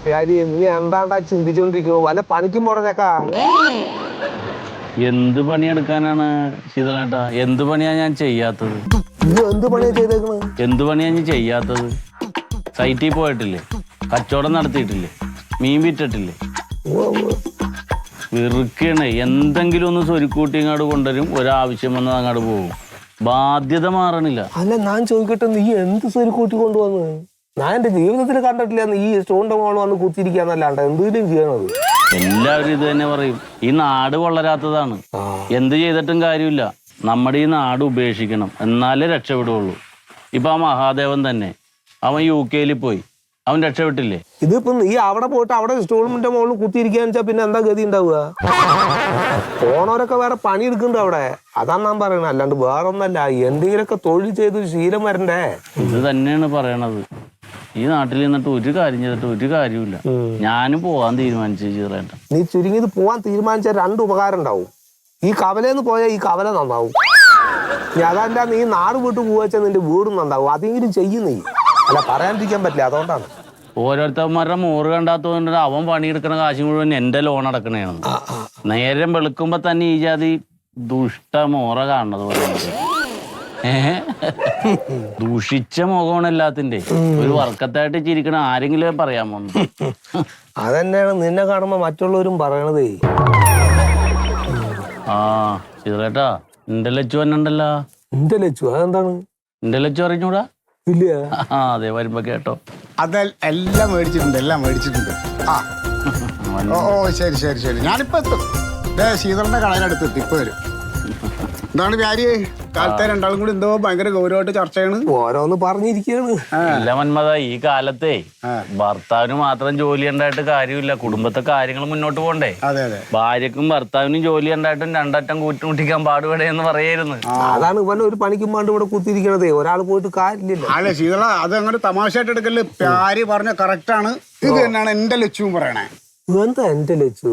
പ്യാരി നീ എന്താണ്ടാ ചിന്തിച്ചോണ്ടിരിക്കുന്നു? വല്ല പണിക്കും പോടേക്കാ. എന്ത് പണിയെടുക്കാനാണ് ശീതളേട്ടാ? എന്ത് പണിയാ ഞാൻ ചെയ്യാത്തത്? എന്ത് പണിയാ ചെയ്തേക്കണ്? എന്ത് പണിയാ ഞാൻ ചെയ്യാത്തത്? സൈറ്റിൽ പോയിട്ടില്ലേ? കച്ചവടം നടത്തിയിട്ടില്ലേ? മീൻ വിറ്റിട്ടില്ലേ? വെറുക്കണേ. എന്തെങ്കിലും ഒന്ന് സ്വരുക്കൂട്ടി ഇങ്ങോട്ട് കൊണ്ടുവരും, ഒരാവശ്യം വന്നാൽ അങ്ങോട്ട് പോകും. ബാധ്യത മാറണില്ല. അല്ല ഞാൻ ചോദിക്കട്ടെ, നീ എന്ത് സ്വരുക്കൂട്ടി കൊണ്ടുവന്ന്? ഞാൻ എന്റെ ജീവിതത്തിൽ കണ്ടിട്ടില്ല ഈ സ്റ്റോണിന്റെ മോള് വന്ന് കുത്തിരിക്കാന്നല്ലാണ്ട് എന്തെങ്കിലും ചെയ്യണത്. എല്ലാവരും ഇത് തന്നെ പറയും, ഈ നാട് വളരാത്തതാണ്. എന്ത് ചെയ്തിട്ടും കാര്യമില്ല. നമ്മുടെ ഈ നാട് ഉപേക്ഷിക്കണം, എന്നാലേ രക്ഷപ്പെടുകയുള്ളൂ. ഇപ്പൊ ആ മഹാദേവൻ തന്നെ, അവൻ UK പോയി, അവൻ രക്ഷപ്പെട്ടില്ലേ? ഇതിപ്പോ നീ അവിടെ പോയിട്ട് അവിടെ സ്റ്റോണിന്റെ മോളിൽ കുത്തിയിരിക്കാന്ന് വെച്ചാൽ പിന്നെ എന്താ ഗതി ഉണ്ടാവുക? പോണവരൊക്കെ വേറെ പണി എടുക്കുന്നുണ്ട് അവിടെ. അതാണ് ഞാൻ പറയണത്, അല്ലാണ്ട് വേറൊന്നല്ല. എന്തെങ്കിലുമൊക്കെ തൊഴിൽ ചെയ്ത് ശീലം വരണ്ടേ? ഇത് തന്നെയാണ് പറയണത്. ഈ നാട്ടിൽ നിന്നിട്ട് ഒരു കാര്യം ചെയ്തിട്ട് ഒരു കാര്യമില്ല. ഞാനും പോവാൻ തീരുമാനിച്ചു ചെയ്തേട്ട. നീ ചുരുങ്ങിയത് പോവാൻ തീരുമാനിച്ചാൽ 2 ഉപകാരം ഉണ്ടാവും. ഈ കവലന്ന് പോയാൽ ഈ കവല നന്നാവും. നീ അതല്ല, നീ നാട് വിട്ട് പോവാച്ചാൽ നിന്റെ വീടും നന്നാവും. അതെങ്കിലും ചെയ്യും നീ. അല്ല, പറയാണ്ടിരിക്കാൻ പറ്റില്ല, അതുകൊണ്ടാണ്. ഓരോരുത്തന്മാരുടെ മോറ് കണ്ടാത്തോണ്ട് അവൻ പണിയെടുക്കുന്ന കാശ് മുഴുവൻ എന്റെ ലോൺ അടക്കണേണ്. നേരം വെളുക്കുമ്പോ തന്നെ ഈ ജാതി ദുഷ്ട മോറ കാണുന്നത് പോലെ. ദൂഷിച്ച മുഖമാണ് എല്ലാത്തിന്റെ. ഒരു വർക്കത്തായിട്ട് ചിരിക്കണ ആരെങ്കിലും പറയാമോ? അതന്നെയാണ് നിന്നെ കാണുമ്പോ മറ്റുള്ളവരും പറയണതേ. ആ ശീതളേട്ടാ, എന്റെ ലച്ചു വന്നുണ്ടല്ലോ. എന്റെ ലച്ചു? അതെന്താണ്? എന്റെ ലച്ചു അറിഞ്ഞൂടാ? ഇല്ല. അതെ, വരുമ്പോ കേട്ടോ. എല്ലാം മേടിച്ചിട്ടുണ്ട്, എല്ലാം മേടിച്ചിട്ടുണ്ട്. ആ ഓ ശരി ശരി ശരി, ഞാനിപ്പോ എത്തും. ശീതളിന്റെ കടയിനടുത്ത് എത്തി, ഇപ്പൊ വരും. എന്താണ് വ്യാരി, കാലത്തെ രണ്ടാളും കൂടി എന്തോ ഭയങ്കര ഗൗരവമായിട്ട് ചർച്ച ചെയ്യണ്? ഓരോന്ന് പറഞ്ഞിരിക്കുകയാണ്. ഇല്ല മന്മത, ഈ കാലത്തെ ഭർത്താവിന് മാത്രം ജോലി ഉണ്ടായിട്ട് കാര്യമില്ല. കുടുംബത്തെ കാര്യങ്ങൾ മുന്നോട്ട് പോകണ്ടേ? അതെ അതെ, ഭാര്യക്കും ഭർത്താവിനും ജോലി ഉണ്ടായിട്ടും രണ്ടറ്റം കൂട്ടിമുട്ടിക്കാൻ പാടുപെടേ എന്ന് പറയായിരുന്നു. അതാണ് ഇവൻ ഒരു പണിക്കും പാണ്ട് ഇവിടെ കുത്തിയിരിക്കണതേ. ഒരാൾ പോയിട്ട് കാര്യമില്ല. അല്ലെ ശീതള, അത് അങ്ങനെ തമാശയായിട്ട് എടുക്കല്. പ്യാരി പറഞ്ഞ കറക്റ്റാണ്. ഇത് തന്നെയാണ് എന്റെ ലക്ഷ്യവും പറയണേ. എന്താ എന്റെ ലച്ചു?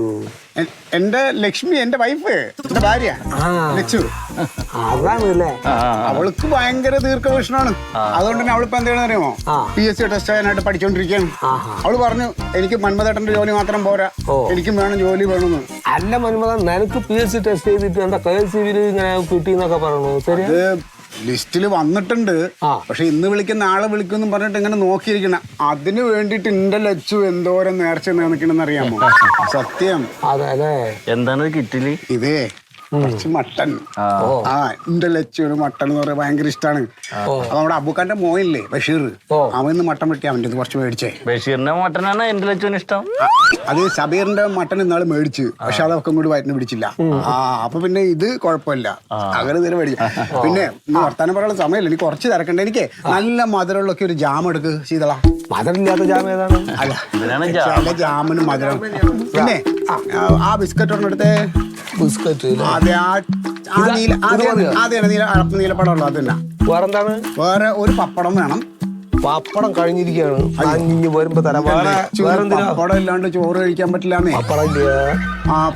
എന്റെ ലക്ഷ്മി, എന്റെ വൈഫ്, എന്റെ ഭാര്യ ലച്ചു. അതാണല്ലേ. അവൾക്ക് ഭയങ്കര ദീർഘവീക്ഷണമാണ്. അതുകൊണ്ട് തന്നെ അവളിപ്പോ എന്താണെന്ന് അറിയാമോ? PSC ടെസ്റ്റ് ചെയ്യാനായിട്ട് പഠിച്ചോണ്ടിരിക്കുകയാണ്. അവള് പറഞ്ഞു, എനിക്ക് മന്മഥേട്ടന്റെ ജോലി മാത്രം പോരാ, എനിക്കും വേണം ജോലി വേണമെന്ന്. അല്ല മന്മഥ, നിനക്ക് PSC ടെസ്റ്റ് ചെയ്തിട്ട് എന്താ KSCB ഇങ്ങനെ കിട്ടിന്നൊക്കെ പറഞ്ഞു. ശരി, ലിസ്റ്റിൽ വന്നിട്ടുണ്ട്. പക്ഷെ ഇന്ന് വിളിക്കുന്ന ആളെ വിളിക്കും പറഞ്ഞിട്ട് ഇങ്ങനെ നോക്കിയിരിക്കണം. അതിന് വേണ്ടിട്ട് എന്റെ ലച്ചു എന്തോരം നേർച്ച നിൽക്കണെന്ന് അറിയാമോ? സത്യം. അതെ. എന്താണ് കിറ്റില്? ഇതേ കുറച്ച് മട്ടൻ. എന്റെ ലച്ചുവിന് മട്ടൻ എന്ന് പറയാൻ ഭയങ്കര ഇഷ്ടമാണ്. അപ്പൊ നമ്മുടെ അബൂക്കാന്റെ മോയില്ലേ ബഷീർ, അവൻ ഇന്ന് മട്ടൻ വെട്ടി അവൻ്റെ കുറച്ച് മേടിച്ചേ. ബഷീറിന്റെ മട്ടനാണ് എന്റെ ലച്ചുവിന് ഇഷ്ടം. അത് സബീറിന്റെ മട്ടൻ ഇന്നാള് മേടിച്ചു, പക്ഷെ അതൊക്കെ കൂടി വയറ്റിന് പിടിച്ചില്ല. അപ്പൊ പിന്നെ ഇത് കുഴപ്പമില്ല, അങ്ങനെ നേരെ മേടിച്ചു. പിന്നെ ഇന്ന് വർത്താനം പറയാനുള്ള സമയമില്ല, എനിക്ക് കുറച്ച് തിരക്കണ്ട. എനിക്ക് നല്ല മധുരമുള്ളൊക്കെ ഒരു ജാം എടുക്ക് ശീതള. മധുരമില്ലാത്ത ജാം ഏതാണ്? അല്ല, ചില ജാമിന് മധുരം. പിന്നെ ആ ബിസ്ക്കറ്റ് ഒരെടുത്തേ. ബിസ്ക്കറ്റ്? അതെ, നീലപ്പടമുള്ളൂ. അത് തന്നെ. വേറെന്താണ്? വേറെ ഒരു പപ്പടം വേണം. പപ്പടം കഴിഞ്ഞിരിക്കുകയാണ്, വരുമ്പോ തരാം. പപ്പടം ഇല്ലാണ്ട് ചോറ് കഴിക്കാൻ പറ്റില്ലാന്നേ. പപ്പടം ഇല്ല.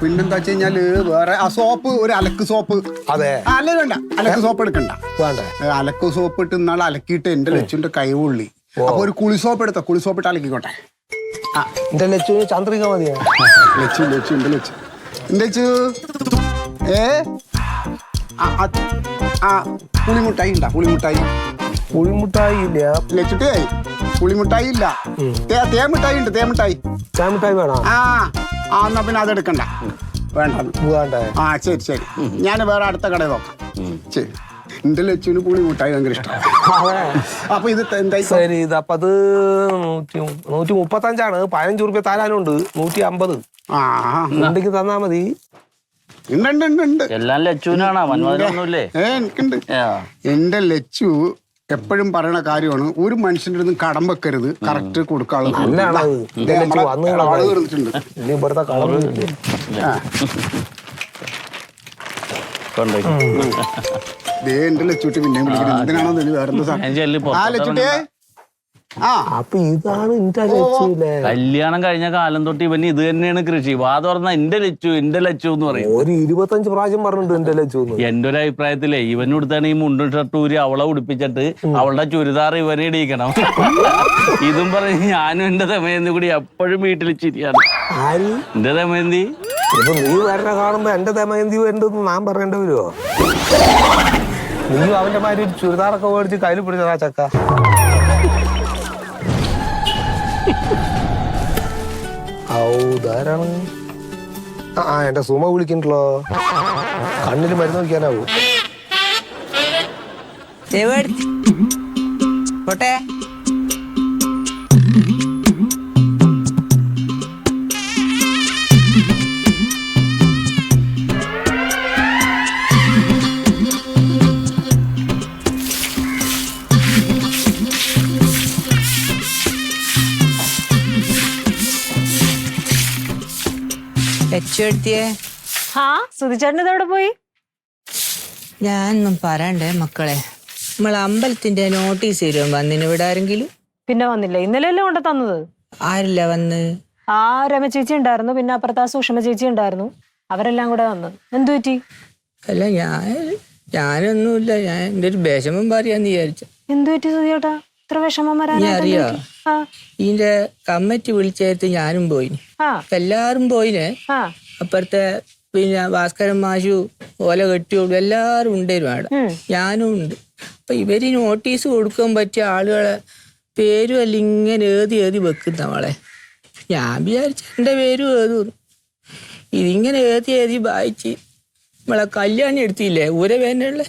പിന്നെന്താ വെച്ച് കഴിഞ്ഞാല് വേറെ ആ സോപ്പ്, ഒരു അലക്ക് സോപ്പ്. അതെ. അല്ല വേണ്ട, അലക്ക് സോപ്പ് എടുക്കണ്ട. വേണ്ട. അലക്ക് സോപ്പ് ഇട്ട് ഇന്നാൾ അലക്കിയിട്ട് എന്റെ ലച്ചുവിന്റെ കൈ പൊള്ളി. അപ്പൊ ഒരു കുളിസോപ്പ് എടുത്ത, കുളിസോപ്പ് ഇട്ട് അലക്കിക്കോട്ടെ. എന്റെ ലച്ചുവിന് ചന്ദ്രിക മതിയാ. ലച്ചു ലച്ചു എന്റെ ലച്ചു എന്റെ ലച്ചു. പുളിമുട്ടായി ഉണ്ടാ? പുളിമുട്ടായി. പുളിമുട്ടായി ഇല്ല ലച്ചുട്ടേ, പുളിമുട്ടായി ഇല്ല. തേമിട്ടായി ഉണ്ട്, തേമിട്ടായി. തേമിട്ടായി വേണം. എന്നാ പിന്നെ അതെടുക്കണ്ട, വേണ്ട. ശരി ശരി, ഞാൻ വേറെ അടുത്ത കടയിൽ നോക്കാം. ശരി. എന്റെ ലച്ചുവിന് പുളിമുട്ടായി ഭയങ്കര ഇഷ്ടം. അപ്പൊ ഇത് എന്തായി? ശരി, ഇത് അപ്പൊ അത് 135 15 താരാനുണ്ട്. 150 ഉണ്ടെങ്കിൽ തന്നാ മതി. എല്ലാം ലച്ചുവിനാണോ? മന്മഥനൊന്നുമില്ലേ? എനിക്കുണ്ട്. എന്റെ ലച്ചു എപ്പോഴും പറയണ കാര്യമാണ്, ഒരു മനുഷ്യന്റെ അടുത്തും കടം വെക്കരുത്, കറക്റ്റ് കൊടുക്കാനുള്ള. എന്റെ ലച്ചൂട്ടി പിന്നെയും വിളിക്കുന്നത് എന്തിനാണോ? വേറെന്താ ലച്ചുട്ടേ, ആ അപ്പൊ ഇതാണ് എന്റെ ലച്ചുല്ലേ. കല്യാണം കഴിഞ്ഞ കാലം തൊട്ട് ഇവന് ഇത് തന്നെയാണ് കൃഷി. വാ തുറന്ന എന്റെ ലച്ചു എന്ന് പറയും. ഒരു 25 പ്രാവശ്യം പറഞ്ഞിട്ടുണ്ട് എന്റെ ലച്ചു. എന്റെ ഒരു അഭിപ്രായത്തിലേ ഇവന് കൊടുത്താണ് ഈ മുണ്ടും ഷർട്ട് ഊരി അവളെ ഉടുപ്പിച്ചിട്ട് അവളുടെ ചുരിദാർ ഇവനെ ഇടിക്കണം. ഇതും പറഞ്ഞ് ഞാനും എന്റെ ദമയന്തി കൂടി എപ്പോഴും വീട്ടിൽ ചിരിയാണ്. ആര്? എന്റെ ദമയന്തി. ഇപ്പൊ നീ വരണ കാണുമ്പോ എന്റെ ദമയന്തി വരുന്നുണ്ടെന്ന് ഞാൻ പറയേണ്ടി വരുമോ? നീയും അവന്റെ മാതിരി ഒരു ചുരിദാറൊക്കെ മേടിച്ച് കയ്യിൽ പിടിച്ചതാ ചക്ക. ധാരാണ്. ആ എന്റെ സുമ വിളിക്കണ്ടല്ലോ. കണ്ണില് മരുന്ന് നോക്കിയാനാവൂ. പോട്ടെ. ആ സുധിച്ചേട്ടൻ ഇതെവിടെ പോയി? ഞാനൊന്നും പറയണ്ടേ മക്കളെ, നമ്മളെ അമ്പലത്തിന്റെ നോട്ടീസ് തരുമോ വന്നിന് ഇവിടെ ആരെങ്കിലും? പിന്നെ വന്നില്ല, ഇന്നലെയല്ലേ കൊണ്ട് തന്നത്. ആരില്ല വന്ന്? ആ രമ ചേച്ചി ഉണ്ടായിരുന്നു, പിന്നെ അപ്പുറത്ത് ആ സുഷമ ചേച്ചി ഉണ്ടായിരുന്നു, അവരെല്ലാം കൂടെ വന്ന്. എന്തു പറ്റി? അല്ല ഞാനൊന്നുമില്ല, ഞാൻ എന്റെ ഒരു വിഷമം പറയാന്ന് വിചാരിച്ച. എന്തു പറ്റി സുധിയേട്ടാ ഇത്ര വിഷമം വരാൻ? അറിയോ, ഇതിന്റെ കമ്മിറ്റി വിളിച്ചേർത്ത് ഞാനും പോയിന്. എല്ലാരും പോയിനെ. അപ്പുറത്തെ പിന്നെ ഭാസ്കരൻ മാഷു ഓല കെട്ടിയോടും എല്ലാരും ഉണ്ടായിരുന്നു അവിടെ, ഞാനും ഉണ്ട്. അപ്പൊ ഇവര് നോട്ടീസ് കൊടുക്കാൻ പറ്റിയ ആളുകളെ പേരും അല്ല ഇങ്ങനെ ഏതി വെക്കുന്നവളെ. ഞാൻ വിചാരിച്ച എന്റെ പേരും ഏതുന്നു. ഇതിങ്ങനെ ഏതി വായിച്ച് നമ്മളെ കല്യാണി എടുത്തില്ലേ ഊരവേനുള്ള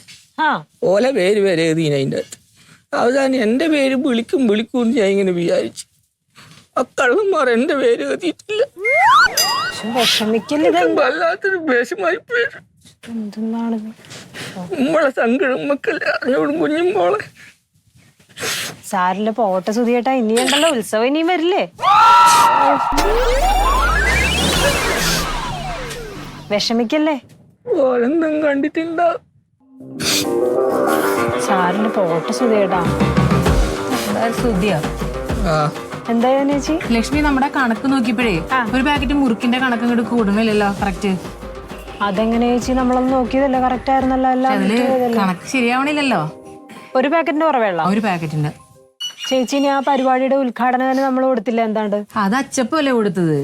ഓല പേര് വരെ ഏതീന അതിൻ്റെ അകത്ത്. അവസാനം എന്റെ പേര് വിളിക്കും ഞാൻ ഇങ്ങനെ വിചാരിച്ചു. ആ കള്ളന്മാർ എന്റെ പേര് എഴുതിയിട്ടില്ല. വല്ലാത്തൊരു വിഷമായി പേര്. നമ്മളെ സങ്കടം മക്കളെ അറിഞ്ഞോടും കുഞ്ഞും മോളെ. സാരില്ല, പോട്ടെ സുധിയേട്ടാ, ഇനിയുണ്ടല്ലോ ഉത്സവം, ഇനിയും വരില്ലേ? വിഷമിക്കല്ലേ, ഓലെന്തും കണ്ടിട്ടുണ്ടാവും. സാരില്ല, പോട്ടെ സുധിയേട്ടാ. സുധിയ എന്തായാലും ചേച്ചി? ലക്ഷ്മി നമ്മുടെ കണക്ക് നോക്കിയപ്പോഴേ ഒരു പാക്കറ്റ് മുറുക്കിന്റെ കണക്ക് ഇങ്ങോട്ട് കൂടുന്നില്ലല്ലോ കറക്റ്റ്. അതെങ്ങനെ ചേച്ചി? നമ്മളൊന്ന് നോക്കിയതല്ലേ, കറക്റ്റ് ആയിരുന്നല്ലോ എല്ലാം. കണക്ക് ശരിയാവണില്ലല്ലോ. ഒരു പാക്കറ്റിന്റെ കുറവേള്ള ഒരു പാക്കറ്റിന്റെ. ചേച്ചി ഇനി ആ പരിപാടിയുടെ ഉദ്ഘാടനം തന്നെ നമ്മൾ കൊടുത്തില്ല, എന്താണ്ട്? അത് അച്ചപ്പല്ലേ കൊടുത്തത്?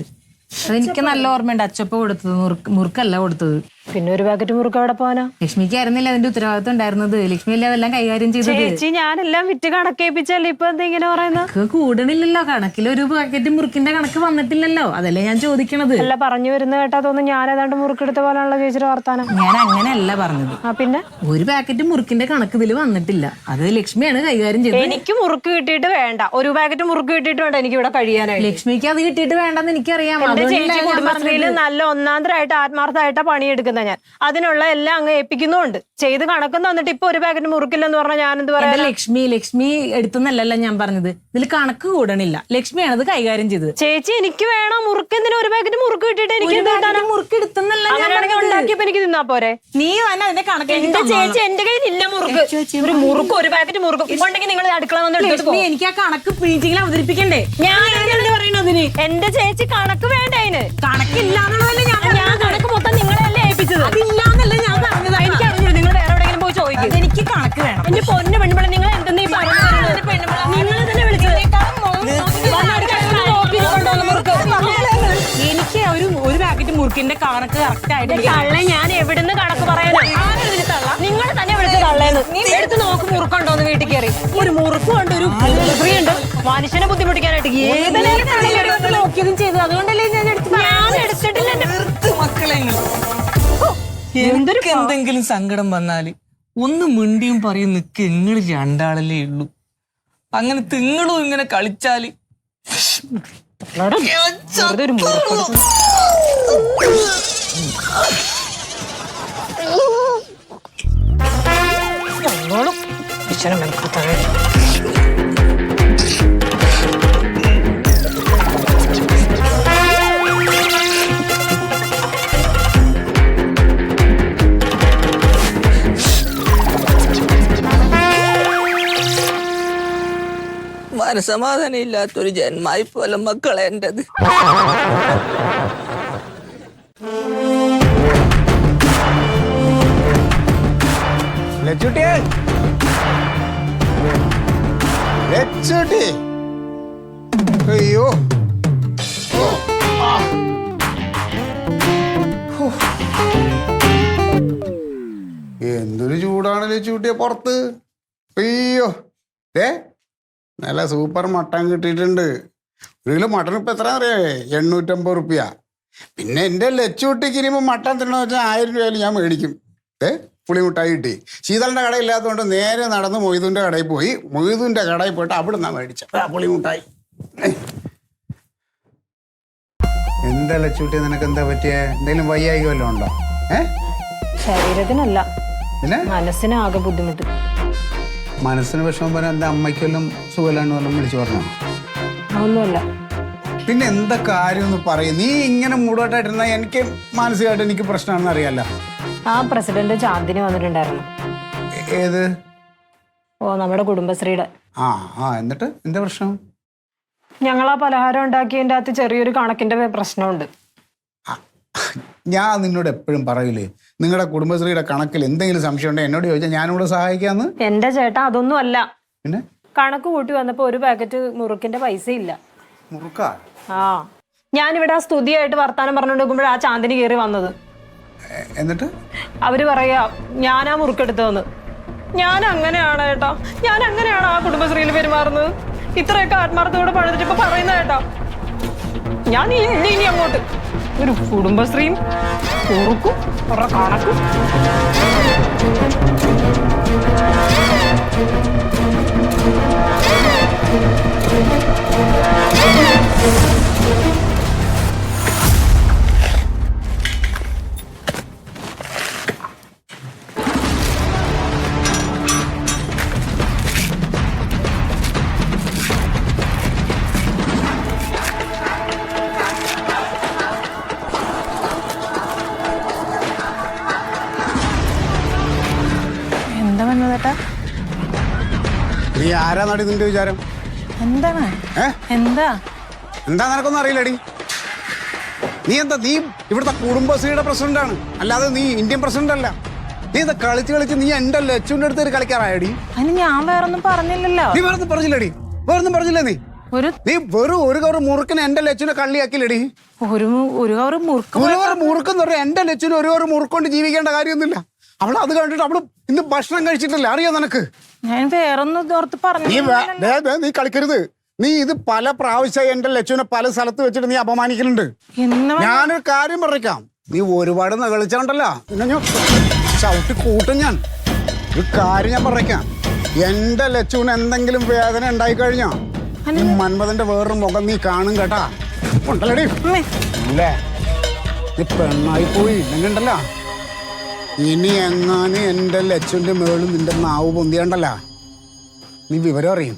അതെനിക്ക് നല്ല ഓർമ്മയുണ്ട്, അച്ചപ്പ കൊടുത്തത്, മുറുക്കല്ല കൊടുത്തത്. പിന്നെ ഒരു പാക്കറ്റ് മുറുക്ക് അവിടെ പോവാനാ? ലക്ഷ്മിക്ക് ആയിരുന്നില്ല അതിന്റെ ഉത്തരവാദിത്വം ഉണ്ടായിരുന്നത്. ലക്ഷ്മി അല്ലേ അതെല്ലാം കൈകാര്യം ചെയ്തത്. ചേച്ചി ഞാനെല്ലാം വിറ്റ് കണക്കേപ്പിച്ചല്ലേ, ഇപ്പൊ എന്താ ഇങ്ങനെ പറയുന്നത്? കൂടണില്ലല്ലോ, കണക്കിൽ ഒരു പാക്കറ്റ് മുറുക്കിന്റെ കണക്ക് വന്നിട്ടില്ലല്ലോ, അതല്ലേ ഞാൻ ചോദിക്കണത്. അല്ല, പറഞ്ഞു വരുന്ന കേട്ടാ തോന്നുന്നു ഞാൻ ഏതാണ്ട് മുറുക്കെടുത്ത പോലാണല്ലോ ചേച്ചിയുടെ വർത്താനം. ഞാൻ അങ്ങനെയല്ല പറഞ്ഞത്. പിന്നെ ഒരു പാക്കറ്റ് മുറുക്കിന്റെ കണക്ക് ഇതിൽ വന്നിട്ടില്ല, അത് ലക്ഷ്മിയാണ് കൈകാര്യം ചെയ്തത്. എനിക്ക് മുറുക്ക് കിട്ടിയിട്ട് വേണ്ട, ഒരു പാക്കറ്റ് മുറുക്ക് കിട്ടിയിട്ട് വേണ്ട എനിക്ക് ഇവിടെ കഴിയാനായി. ലക്ഷ്മിക്ക് അത് കിട്ടിയിട്ട് വേണ്ടെന്ന് എനിക്കറിയാം. ചേച്ചി കുടുംബശ്രീയില് നല്ല ഒന്നാന്തരമായിട്ട് ആത്മാർത്ഥമായിട്ടാ പണിയെടുക്കുന്ന ഞാൻ. അതിനുള്ള എല്ലാം അങ്ങ് ഏൽപ്പിക്കുന്നുണ്ട്, ചെയ്ത് കണക്കും തന്നിട്ട് ഇപ്പൊ ഒരു പാക്കറ്റ് മുറുക്കില്ലെന്ന് പറഞ്ഞാൽ ഞാൻ എന്ത് പറയാ? ലക്ഷ്മി എടുത്തുന്നല്ല ഞാൻ പറഞ്ഞത്, ഇതിൽ കണക്ക് കൂടണില്ല, ലക്ഷ്മിയാണ് അത് കൈകാര്യം ചെയ്തത്. ചേച്ചി എനിക്ക് വേണം മുറുക്ക്, എന്തിനാ ഒരു പാക്കറ്റ് മുറുക്ക് കിട്ടിയിട്ട് എനിക്ക് മുറുക്ക് എടുത്തുന്നല്ല ഉണ്ടാക്കിയപ്പോ എനിക്ക് തിന്നാ പോരെ? നീ തന്നെ അതിന്റെ കണക്ക്. എന്റെ ചേച്ചി എന്റെ കയ്യിൽ ഇല്ല മുറുക്ക്. ഒരു മുറുക്ക്, ഒരു പാക്കറ്റ് മുറുക്ക് ഉണ്ടെങ്കിൽ നിങ്ങൾ അടുക്കള വന്ന് എനിക്ക് ആ കണക്ക് മീറ്റിംഗിൽ അവതരിപ്പിക്കണ്ടേ? ഞാൻ എന്ത് പറയണതിന്? എന്റെ ചേച്ചി കണക്ക് വേണ്ട, അതിന് കണക്കില്ലാന്നുള്ളതല്ലേ ഞാൻ കണക്ക് മൊത്തം നിങ്ങളെല്ലാം ഏൽപ്പിച്ചത്. അതില്ലാന്നല്ല ഞാൻ പറഞ്ഞത്. എനിക്കറിഞ്ഞു, നിങ്ങൾ വേറെ എവിടെയെങ്കിലും പോയി ചോദിക്കും. എനിക്ക് കണക്ക് വേണം. എന്റെ പൊന്നു പെണ്ണുമ്പോൾ നിങ്ങൾ എന്തെന്ന് ഈ പറയുന്നത്? നിങ്ങൾ തന്നെ വിളിച്ചത്. എനിക്ക് ഒരു പാക്കറ്റ് മുറുക്കിന്റെ കണക്ക് കറക്റ്റ് ആയിട്ട് തള്ളേ, ഞാൻ എവിടുന്ന് കണക്ക് പറയാനാ? നിങ്ങൾ തന്നെ വിളിച്ച് തള്ളേന്ന്. എടുത്ത് നോക്ക് മുറുക്കുണ്ടോന്ന് വീട്ടിൽ കയറി. ഒരു മുറുക്കും ഉണ്ട്, ഒരു ഫ്രീ ഉണ്ട്, മനുഷ്യനെ ബുദ്ധിമുട്ടിക്കാനായിട്ട്. നോക്കിയതും ചെയ്തു, അതുകൊണ്ടല്ലേ ഞാൻ എടുത്തിട്ടില്ല. മക്കളെ എന്തെങ്കിലും സങ്കടം വന്നാല് ഒന്ന് മിണ്ടിയും പറയും നിക്ക്, ഇങ്ങള് രണ്ടാളല്ലേ ഉള്ളൂ. അങ്ങനെ തിങ്ങളും ഇങ്ങനെ കളിച്ചാല് ഒരു മുറുക്ക് മനസമാധാനം ഇല്ലാത്തൊരു ജന്മായി പോലെ മക്കളെ എന്റത്. ലച്ചുട്ടിയെ ലച്ചുട്ടി അയ്യോ എന്തൊരു ചൂടാണ് ലച്ചുട്ടിയെ പുറത്ത്. അയ്യോ നല്ല സൂപ്പർ മട്ടൻ കിട്ടിയിട്ടുണ്ട്. 1 കിലോ മട്ടൻ ഇപ്പൊ എത്ര അറിയാവേ? 850 റുപ്യ. പിന്നെ എന്റെ ലച്ചുട്ടിക്ക് ഇനിയിപ്പോ മട്ടൻ തിന്നണമെന്ന് വെച്ചാൽ 1000 രൂപയിൽ ഞാൻ മേടിക്കും. പുളിമുട്ടായി കിട്ടി. ശീതളിന്റെ കട ഇല്ലാത്തതുകൊണ്ട് നേരെ നടന്ന് മൊയ്തുവിന്റെ കടയിൽ പോയി. മൊയ്തുവിന്റെ കടയിൽ പോയിട്ട് അവിടെ നിന്നാ മേടിച്ച പുളിമുട്ടായി. എന്താ ലച്ചൂട്ടി, നിനക്ക് എന്താ പറ്റിയ? എന്തെങ്കിലും വയ്യായിക വല്ലതും ഉണ്ടോ? ശരീരത്തിനല്ല, പിന്നെ മനസ്സിനാകെ ബുദ്ധിമുട്ട്. മനസ്സിന് വിഷമം പോലെ എന്താ അമ്മയ്ക്കെല്ലാം സുഖമില്ലാണ്ട് വല്ലതും വിളിച്ചു പറഞ്ഞോ? ഒന്നുമല്ല. പിന്നെ എന്താ കാര്യം ഒന്ന് പറയും. നീ ഇങ്ങനെ മൂടോട്ടായിട്ടിരുന്ന എനിക്ക് മാനസികമായിട്ട് എനിക്ക് പ്രശ്നമാണെന്ന് അറിയാലോ. ആ പ്രസിഡന്റ് ചാന്ദിനി വന്നിട്ടുണ്ടായിരുന്നു. ഏത്? നമ്മുടെ കുടുംബശ്രീയുടെ. എന്നിട്ട് എന്താ പ്രശ്നം? ഞങ്ങൾ ആ പലഹാരം ഉണ്ടാക്കിയതിൻ്റെ അകത്ത് ചെറിയൊരു കണക്കിന്റെ പ്രശ്നമുണ്ട്. ഞാൻ നിന്നോട് എപ്പോഴും പറയൂലേ, നിങ്ങളുടെ കുടുംബശ്രീയുടെ കണക്കിൽ എന്തെങ്കിലും സംശയം ഉണ്ടെങ്കിൽ എന്നോട് ചോദിച്ചാൽ ഞാനിവിടെ സഹായിക്കാന്ന്. എന്റെ ചേട്ടാ അതൊന്നും അല്ല. പിന്നെ കണക്ക് കൂട്ടി വന്നപ്പോ ഒരു പാക്കറ്റ് മുറുക്കിന്റെ പൈസ ഇല്ല. മുറുക്കാ? ഞാനിവിടെ ആ സ്തുതിയായിട്ട് വർത്താനം പറഞ്ഞുകൊണ്ടിരിക്കുമ്പോഴാ ആ ചാന്ദിനി കയറി വന്നത്. എന്നിട്ട് അവര് പറയാ ഞാനാ മുറുക്കെടുത്തതെന്ന്. ഞാൻ അങ്ങനെയാണ് ഏട്ടാ, ഞാൻ അങ്ങനെയാണ് ആ കുടുംബശ്രീയിൽ പെരുമാറുന്നത്. ഇത്രയൊക്കെ ആത്മാർത്ഥത്തോടെ പണിതിട്ട് ഇപ്പൊ പറയുന്ന കേട്ടോ. ഞാൻ ഇനി അങ്ങോട്ട് ഒരു കുടുംബശ്രീയും കുറുക്കും കണക്കും. എന്താ വന്നതേട്ടാ? നീ ആരാ നടി നിന്റെ വിചാരം? എന്താണ്? എന്താ എന്താ നിനക്കൊന്നും അറിയില്ലടി. നീ ഇവിടുത്തെ കുടുംബശ്രീയുടെ പ്രസിഡന്റാണ്, അല്ലാതെ നീ ഇന്ത്യൻ പ്രസിഡന്റ് അല്ല. നീ എന്താ കളിച്ച് നീ എന്റെ ലച്ചുവിന്റെ അടുത്ത് കളിക്കാറായടി. അതിന് ഞാൻ വേറൊന്നും പറഞ്ഞില്ലല്ലോ. നീ വേറൊന്നും പറഞ്ഞില്ലടി, വേറൊന്നും പറഞ്ഞില്ലേ നീ? നീ വെറും ഒരു കവർ മുറുക്കിന് എന്റെ ലച്ചുവിനെ കള്ളിയാക്കില്ലടി. ഒരു കവർ മുറുക്ക്? ഒരു കവർ മുറുക്കെന്ന് പറഞ്ഞാൽ എന്റെ ലച്ചുവിന് ഒരു കവർ മുറുക്കൊണ്ട് ജീവിക്കേണ്ട കാര്യമൊന്നുമില്ല. അവള് അത് കണ്ടിട്ട് അവള് ഇന്ന് ഭക്ഷണം കഴിച്ചിട്ടില്ല, അറിയോ നിനക്ക്? ഞാൻ വേറൊന്നും ഓർത്ത് പറഞ്ഞു. നീ കളിക്കരുത്. നീ ഇത് പല പ്രാവശ്യമായി എന്റെ ലച്ചുവിനെ പല സ്ഥലത്ത് വെച്ചിട്ട് നീ അപമാനിക്കലുണ്ട്. ഞാനൊരു കാര്യം പറയിക്കാം, നീ ഒരുപാട് കളിച്ചോണ്ടല്ലോ പിന്നെ ഞാൻ ചവിട്ടി കൂട്ടും. ഞാൻ ഒരു കാര്യം ഞാൻ പറയിക്കാം, എന്റെ ലച്ചുവിന് എന്തെങ്കിലും വേദന ഉണ്ടായിക്കഴിഞ്ഞാ ഈ മന്മഥന്റെ വേറൊരു മുഖം നീ കാണും കേട്ടാ. ഉണ്ടല്ലടി അല്ലേ? നീ പെണ്ണായി പോയി ഇല്ലെങ്കിണ്ടല്ല, ഇനി എങ്ങാനും എന്റെ ലച്ചുവിന്റെ മേളിൽ നിന്റെ നാവ് പൊന്തിയണ്ടല്ല, നീ വിവരം അറിയും.